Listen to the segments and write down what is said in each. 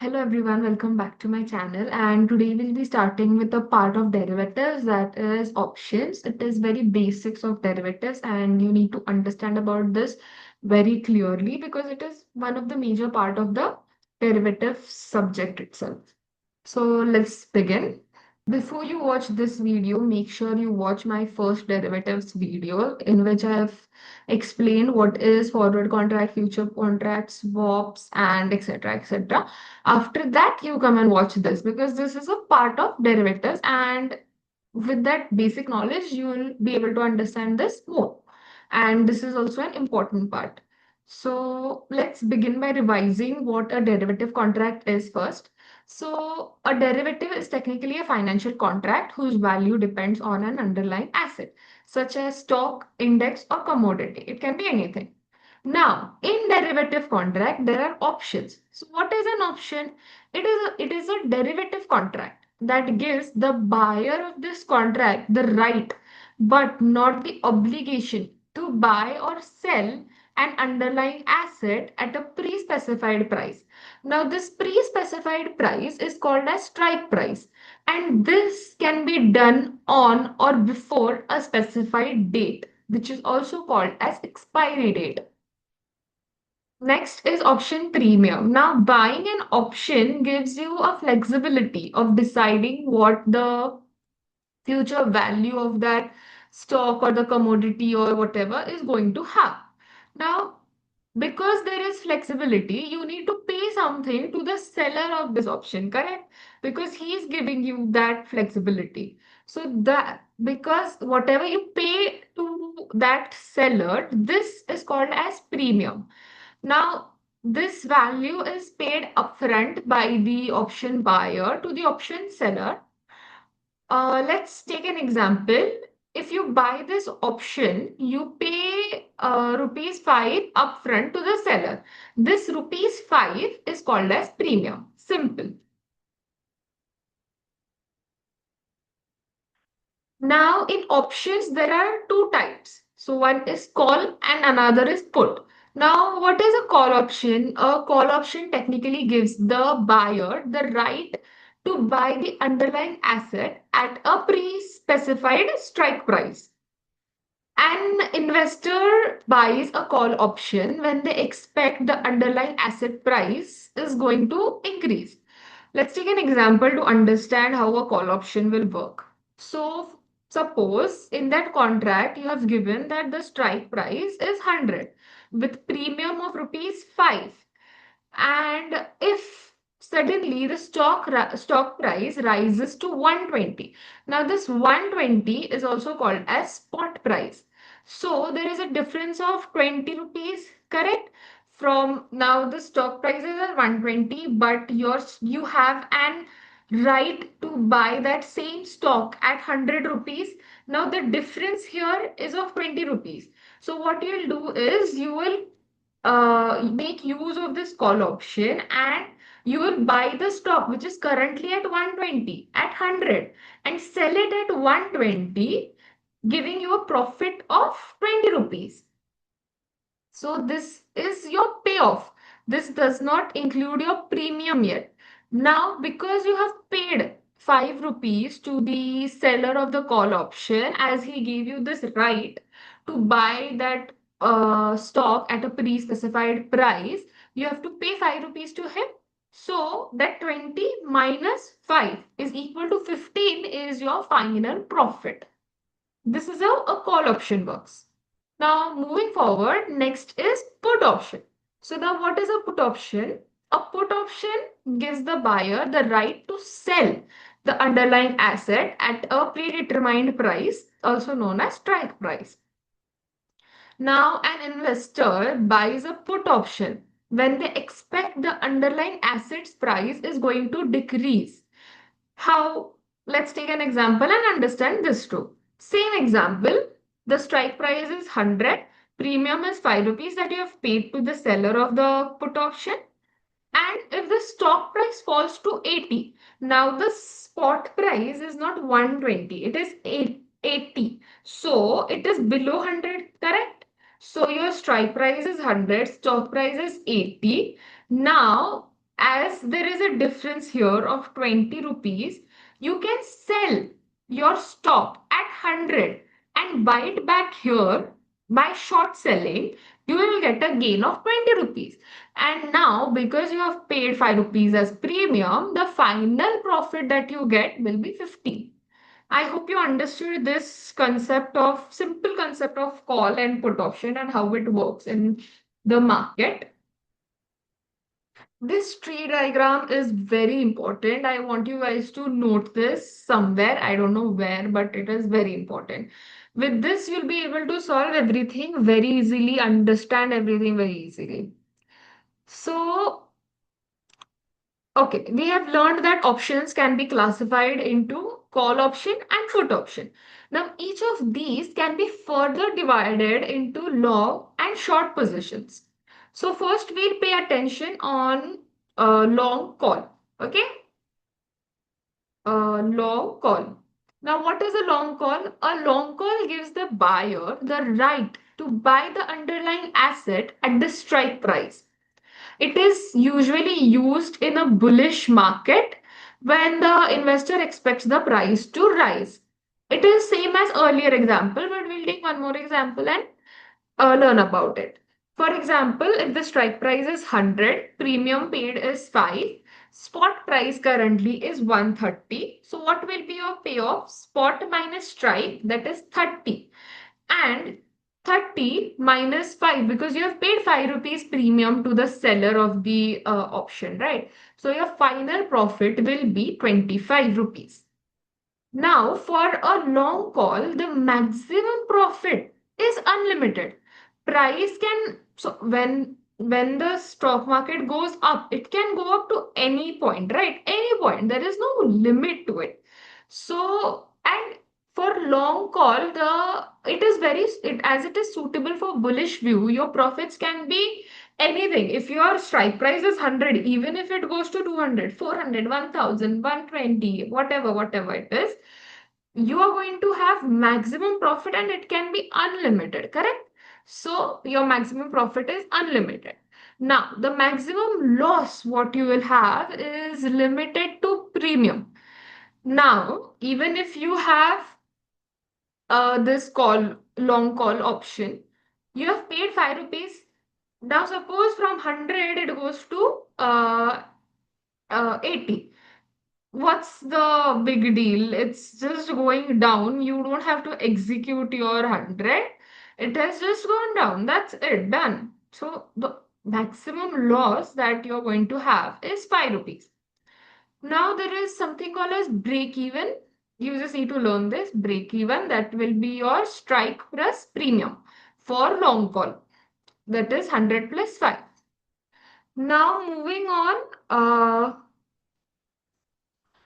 Hello everyone, welcome back to my channel. And today we'll be starting with a part of derivatives, that is options. It is very basics of derivatives, and you need to understand about this very clearly because it is one of the major part of the derivative subject itself. So let's begin. Before you watch this video, make sure you watch my first derivatives video in which I have explained what is forward contract, future contract, swaps, and etc. etc. After that, you come and watch this because this is a part of derivatives, and with that basic knowledge, you will be able to understand this more. And this is also an important part. So let's begin by revising what a derivative contract is first. So a derivative is technically a financial contract whose value depends on an underlying asset, such as stock, index, or commodity. It can be anything. Now, in derivative contract, there are options. So what is an option? It is a derivative contract that gives the buyer of this contract the right, but not the obligation to buy or sell an underlying asset at a pre-specified price. Now, this pre-specified price is called as strike price, and this can be done on or before a specified date, which is also called as expiry date. Next is option premium. Now, buying an option gives you a flexibility of deciding what the future value of that stock or the commodity or whatever is going to have. Now, because there is flexibility, you need to pay something to the seller of this option, correct? Because he is giving you that flexibility. So that because whatever you pay to that seller, this is called as premium. Now, this value is paid upfront by the option buyer to the option seller. Let's take an example. If you buy this option, you pay rupees 5 upfront to the seller. This rupees 5 is called as premium. Simple. Now, in options, there are two types. So, one is call and another is put. Now, what is a call option? A call option technically gives the buyer the right to buy the underlying asset at a pre-specified strike price. An investor buys a call option when they expect the underlying asset price is going to increase. Let's take an example to understand how a call option will work. So, suppose in that contract you have given that the strike price is 100 with premium of rupees 5. And if suddenly the stock price rises to 120. Now this 120 is also called as spot price. So there is a difference of 20 rupees, correct? From now the stock price is at 120, but you have an right to buy that same stock at 100 rupees. Now the difference here is of 20 rupees. So what you'll do is you will make use of this call option, and you will buy the stock which is currently at 120 at 100 and sell it at 120, giving you a profit of 20 rupees. So this is your payoff. This does not include your premium yet. Now, because you have paid 5 rupees to the seller of the call option, as he gave you this right to buy that stock at a pre-specified price, you have to pay 5 rupees to him. So that 20 minus 5 is equal to 15 is your final profit. This is how a call option works. Now, moving forward, next is put option. So now what is a put option? A put option gives the buyer the right to sell the underlying asset at a predetermined price, also known as strike price. Now, an investor buys a put option when they expect the underlying asset's price is going to decrease. How? Let's take an example and understand this too. Same example, the strike price is 100, premium is 5 rupees that you have paid to the seller of the put option. And if the stock price falls to 80, now the spot price is not 120, it is 80. So it is below 100, correct? So your strike price is 100, stock price is 80. Now as there is a difference here of 20 rupees, you can sell your stock at 100 and buy it back here by short selling. You will get a gain of 20 rupees. And now, because you have paid 5 rupees as premium, the final profit that you get will be 50. I hope you understood this concept of simple concept of call and put option and how it works in the market. This tree diagram is very important. I want you guys to note this somewhere. I don't know where, but it is very important. With this, you'll be able to solve everything very easily, understand everything very easily. So, okay, we have learned that options can be classified into call option and put option. Now, each of these can be further divided into long and short positions. So, first we'll pay attention on long call. Okay, long call. Now, what is a long call? A long call gives the buyer the right to buy the underlying asset at the strike price. It is usually used in a bullish market when the investor expects the price to rise. It is same as earlier example, but we'll take one more example and learn about it. For example, if the strike price is 100, premium paid is 5, spot price currently is 130. So what will be your payoff? Spot minus strike, that is 30, and 30 minus 5, because you have paid 5 rupees premium to the seller of the option, right? So your final profit will be 25 rupees. Now, for a long call, the maximum profit is unlimited. Price can, so when the stock market goes up, it can go up to any point, right? Any point. There is no limit to it. So, and for long call, the it is very it as it is suitable for bullish view, your profits can be anything. If your strike price is 100, even if it goes to 200, 400, 1000, 120, whatever it is, you are going to have maximum profit and it can be unlimited, correct? So your maximum profit is unlimited. Now, the maximum loss what you will have is limited to premium. Now, even if you have this call long call option, you have paid 5 rupees. Now, suppose from 100 it goes to 80. What's the big deal? It's just going down. You don't have to execute your 100. It has just gone down. That's it, done. So the maximum loss that you're going to have is 5 rupees. Now there is something called as break even. You just need to learn this break even. That will be your strike plus premium for long call. That is 100 plus 5. Now moving on.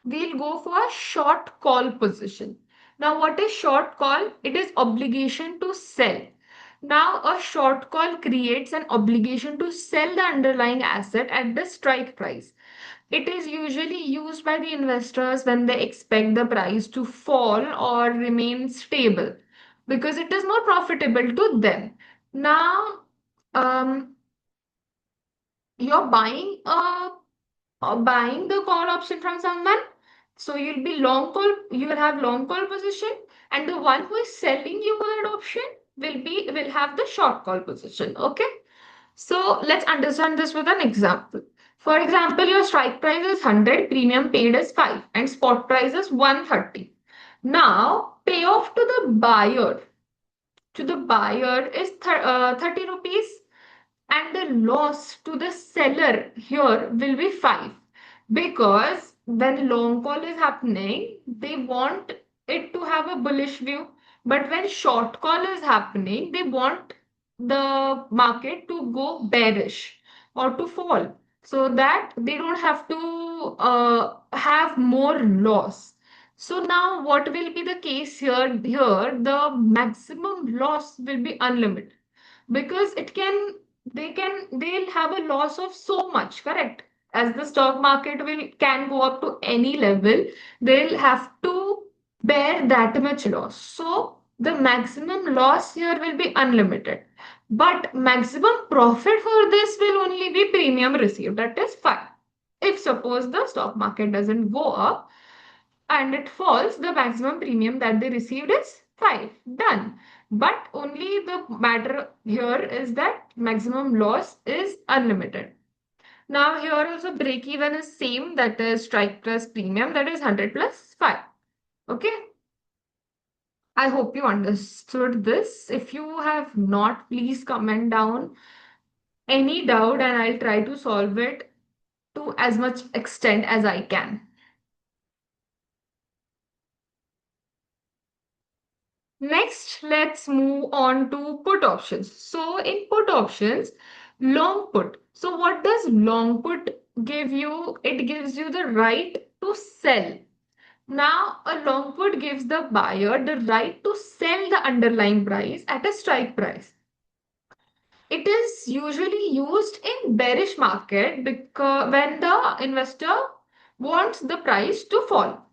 We'll go for a short call position. Now, what is short call? It is obligation to sell. Now, a short call creates an obligation to sell the underlying asset at the strike price. It is usually used by the investors when they expect the price to fall or remain stable because it is more profitable to them. Now, you're buying the call option from someone. So you'll be long call, you will have long call position, and the one who is selling you that option will have the short call position. Okay. So let's understand this with an example. For example, your strike price is 100, premium paid is 5, and spot price is 130. Now, payoff to the buyer is 30 rupees, and the loss to the seller here will be 5, because when long call is happening they want it to have a bullish view, but when short call is happening they want the market to go bearish or to fall, so that they don't have to have more loss. So now what will be the case here, the maximum loss will be unlimited, because they'll have a loss of so much, correct? As the stock market will can go up to any level, they'll have to bear that much loss. So the maximum loss here will be unlimited, but maximum profit for this will only be premium received, that is 5. If suppose the stock market doesn't go up and it falls, the maximum premium that they received is 5. Done. But only the matter here is that maximum loss is unlimited. Now here also break even is same, that is strike plus premium, that is 100 plus 5. Okay. I hope you understood this. If you have not, please comment down any doubt and I'll try to solve it to as much extent as I can. Next, let's move on to put options. So in put options, long put. So what does long put give you? It gives you the right to sell. Now, a long put gives the buyer the right to sell the underlying price at a strike price. It is usually used in bearish market because when the investor wants the price to fall.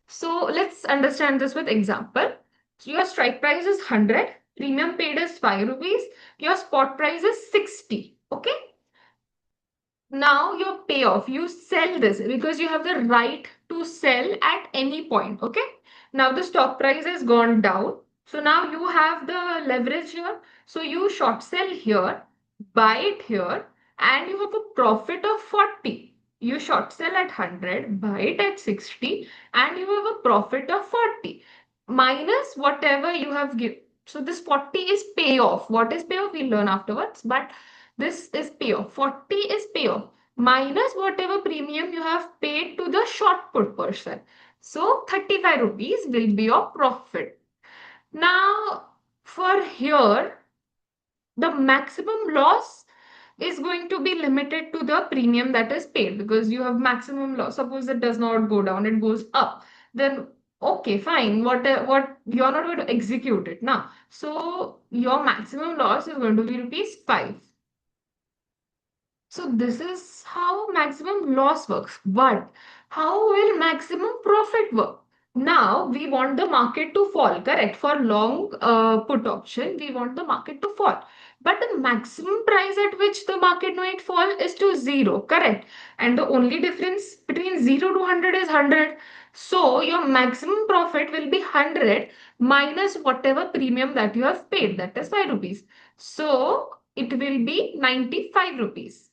So let's understand this with example. So your strike price is 100, premium paid is 5 rupees, your spot price is 60. Okay. Now your payoff, you sell this because you have the right to sell at any point. Okay. Now the stock price has gone down. So now you have the leverage here. So you short sell here, buy it here, and you have a profit of 40. You short sell at 100, buy it at 60, and you have a profit of 40 minus whatever you have given. So this 40 is payoff. What is payoff? We'll learn afterwards. But this is payoff. 40 is payoff minus whatever premium you have paid to the short put person. So 35 rupees will be your profit. Now, for here, the maximum loss is going to be limited to the premium that is paid because you have maximum loss. Suppose it does not go down, it goes up. Then okay, fine. What you're not going to execute it now. So your maximum loss is going to be rupees 5. So this is how maximum loss works. But how will maximum profit work? Now we want the market to fall, correct? For long put option, we want the market to fall. But the maximum price at which the market might fall is to zero, correct? And the only difference between 0 to 100 is 100. So your maximum profit will be 100 minus whatever premium that you have paid, that is 5 rupees. So it will be 95 rupees.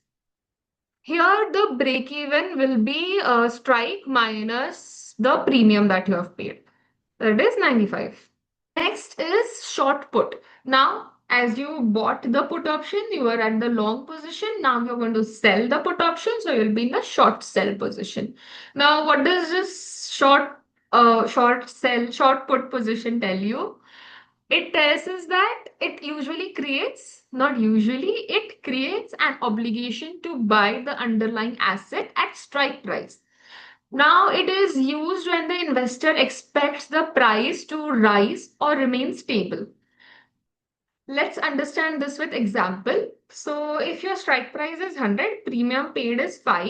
Here, the break even will be strike minus the premium that you have paid. That is 95. Next is short put. Now, as you bought the put option, you are at the long position. Now you're going to sell the put option, so you'll be in the short sell position. Now, what does this short put position tell you? It tells us that it usually creates, not usually, it creates an obligation to buy the underlying asset at strike price. Now it is used when the investor expects the price to rise or remain stable. Let's understand this with example. So if your strike price is 100, premium paid is 5,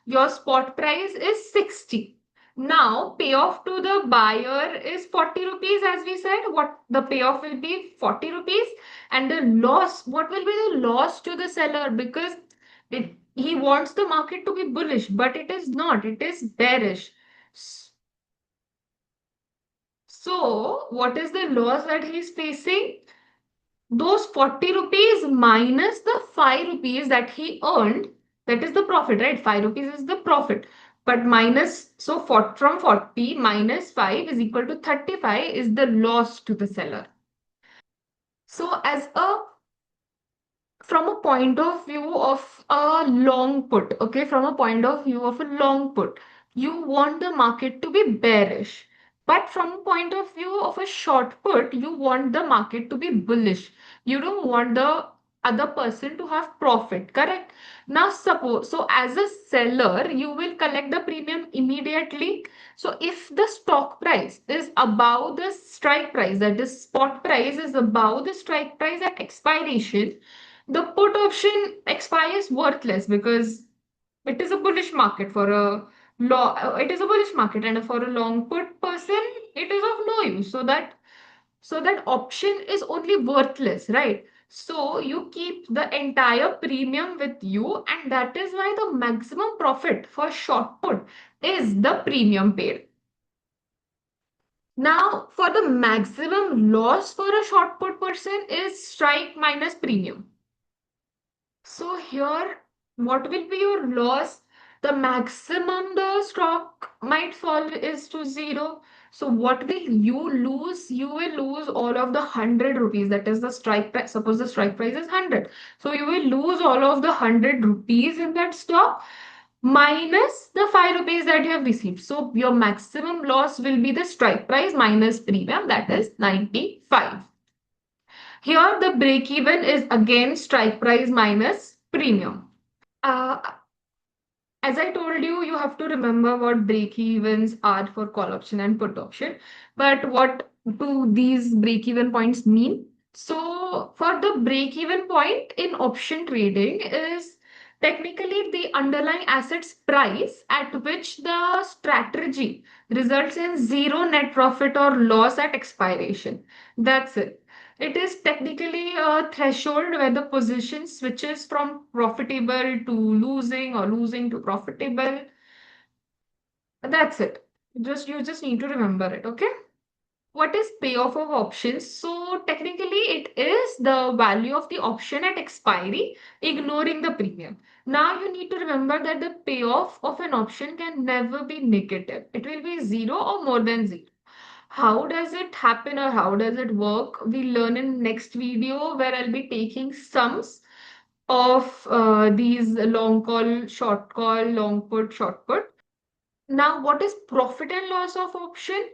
your spot price is 60. Now payoff to the buyer is 40 rupees, as we said. What the payoff will be 40 rupees, and the loss, what will be the loss to the seller? Because he wants the market to be bullish, but it is not, it is bearish. So what is the loss that he's facing? Those 40 rupees minus the 5 rupees that he earned, that is the profit, right? 5 rupees is the profit. But minus, so from 40 minus 5 is equal to 35 is the loss to the seller. So as a from a point of view of a long put, okay, from a point of view of a long put, you want the market to be bearish. But from a point of view of a short put, you want the market to be bullish. You don't want the other person to have profit, correct? Now, suppose, so as a seller, you will collect the premium immediately. So if the stock price is above the strike price, that is spot price is above the strike price at expiration, the put option expires worthless because it is a bullish market for a it is a bullish market, and for a long put person it is of no use. So that option is only worthless, right? So you keep the entire premium with you, and that is why the maximum profit for short put is the premium paid. Now, for the maximum loss for a short put person is strike minus premium. So here, what will be your loss? The maximum the stock might fall is to zero. So what will you lose? You will lose all of the 100 rupees. That is the strike price. Suppose the strike price is 100. So you will lose all of the 100 rupees in that stock minus the 5 rupees that you have received. So your maximum loss will be the strike price minus premium, that is 95. Here the break even is again strike price minus premium. Uh, as I told you, you have to remember what break evens are for call option and put option. But what do these break even points mean? So, for the break even point in option trading is technically the underlying asset's price at which the strategy results in zero net profit or loss at expiration. That's it. It is technically a threshold where the position switches from profitable to losing or losing to profitable. That's it. You just need to remember it, okay? What is payoff of options? So technically it is the value of the option at expiry, ignoring the premium. Now you need to remember that the payoff of an option can never be negative. It will be zero or more than zero. How does it happen or how does it work? We learn in next video where I'll be taking sums of these long call, short call, long put, short put. Now, what is profit and loss of option?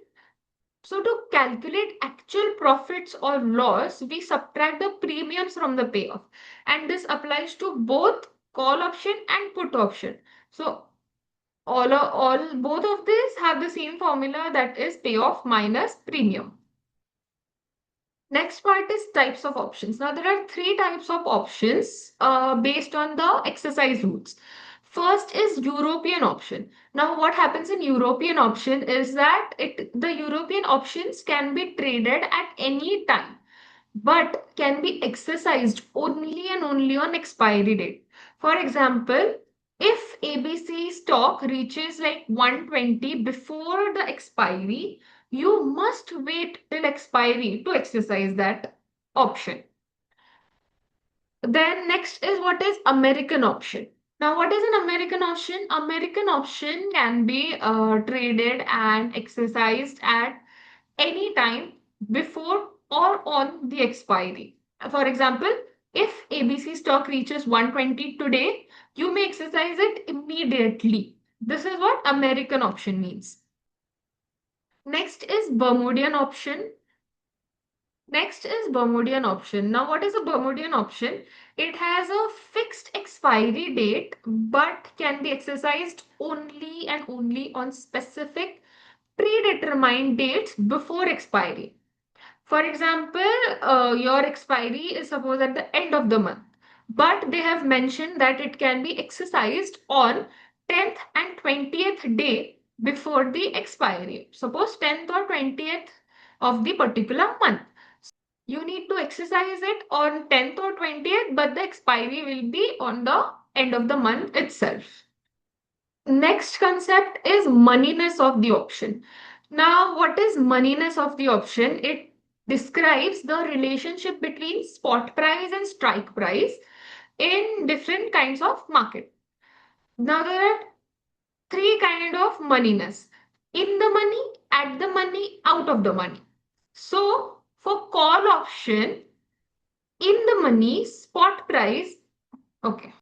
So to calculate actual profits or loss, we subtract the premiums from the payoff. And this applies to both call option and put option. So both of these have the same formula, that is payoff minus premium. Next part is types of options. Now, there are three types of options based on the exercise rules. First is European option. Now, what happens in European option is that the European options can be traded at any time, but can be exercised only and only on expiry date. For example, if ABC stock reaches like 120 before the expiry, you must wait till expiry to exercise that option. Then next is what is American option. Now, what is an American option? American option can be traded and exercised at any time before or on the expiry. For example, if ABC stock reaches 120 today, you may exercise it immediately. This is what American option means. Next is Bermudian option. Next is Bermudian option. Now, what is a Bermudian option? It has a fixed expiry date but can be exercised only and only on specific predetermined dates before expiry. For example, your expiry is suppose at the end of the month, but they have mentioned that it can be exercised on 10th and 20th day before the expiry. Suppose 10th or 20th of the particular month. You need to exercise it on 10th or 20th, but the expiry will be on the end of the month itself. Next concept is moneyness of the option. Now, what is moneyness of the option? It describes the relationship between spot price and strike price in different kinds of market. Now, there are three kind of moneyness: in the money, at the money, out of the money. So, for call option, in the money, spot price. Okay.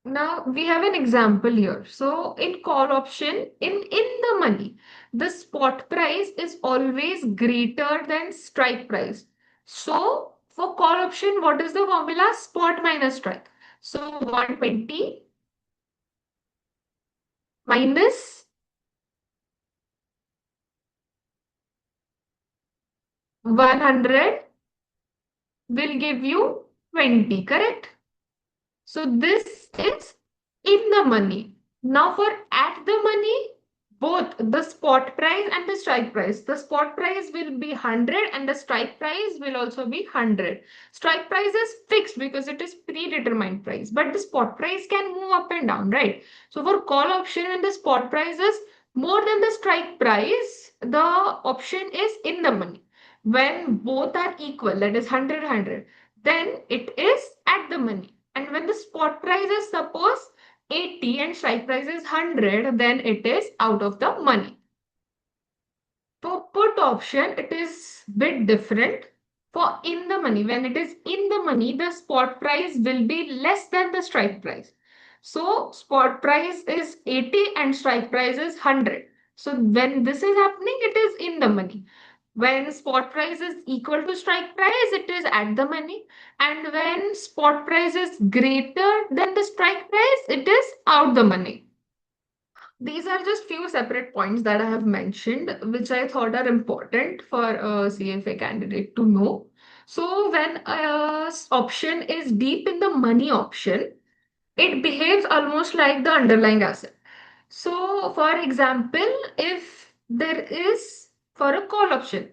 Now we have an example here. So in call option, in the money, the spot price is always greater than strike price. So for call option, what is the formula? Spot minus strike. So 120 minus 100 will give you 20, correct? So this is in the money. Now for at the money, both the spot price and the strike price. The spot price will be 100 and the strike price will also be 100. Strike price is fixed because it is predetermined price, but the spot price can move up and down, right? So for call option, when the spot price is more than the strike price, the option is in the money. When both are equal, that is 100, then it is at the money. And when the spot price is suppose 80 and strike price is 100, then it is out of the money. For put option, it is bit different. For in the money, when it is in the money, the spot price will be less than the strike price. So spot price is 80 and strike price is 100. So when this is happening, it is in the money. When spot price is equal to strike price, it is at the money. And when spot price is greater than the strike price, it is out the money. These are just few separate points that I have mentioned, which I thought are important for a CFA candidate to know. So when a option is deep in the money option, it behaves almost like the underlying asset. So for example, if there is for a call option,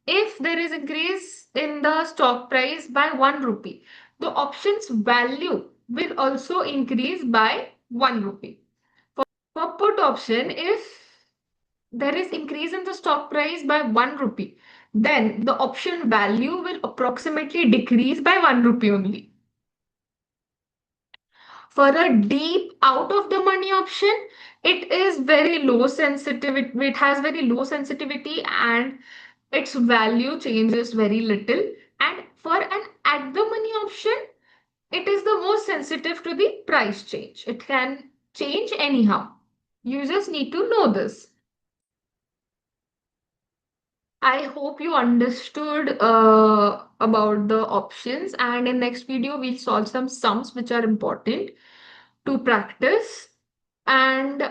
if there is increase in the stock price by 1 rupee, the option's value will also increase by 1 rupee. For put option, if there is increase in the stock price by 1 rupee, then the option value will approximately decrease by 1 rupee only. For a deep out of the money option, it is very low sensitivity. It has very low sensitivity and its value changes very little. And for an at the money option, it is the most sensitive to the price change. It can change anyhow. You just need to know this. I hope you understood about the options, and in next video we'll solve some sums which are important to practice. And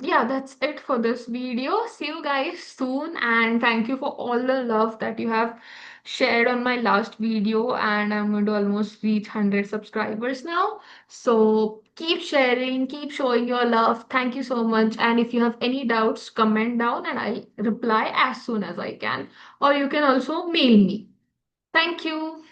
yeah, that's it for this video. See you guys soon, and thank you for all the love that you have shared on my last video. And I'm going to almost reach 100 subscribers now. So keep sharing, keep showing your love. Thank you so much. And if you have any doubts, comment down and I'll reply as soon as I can. Or you can also mail me. Thank you.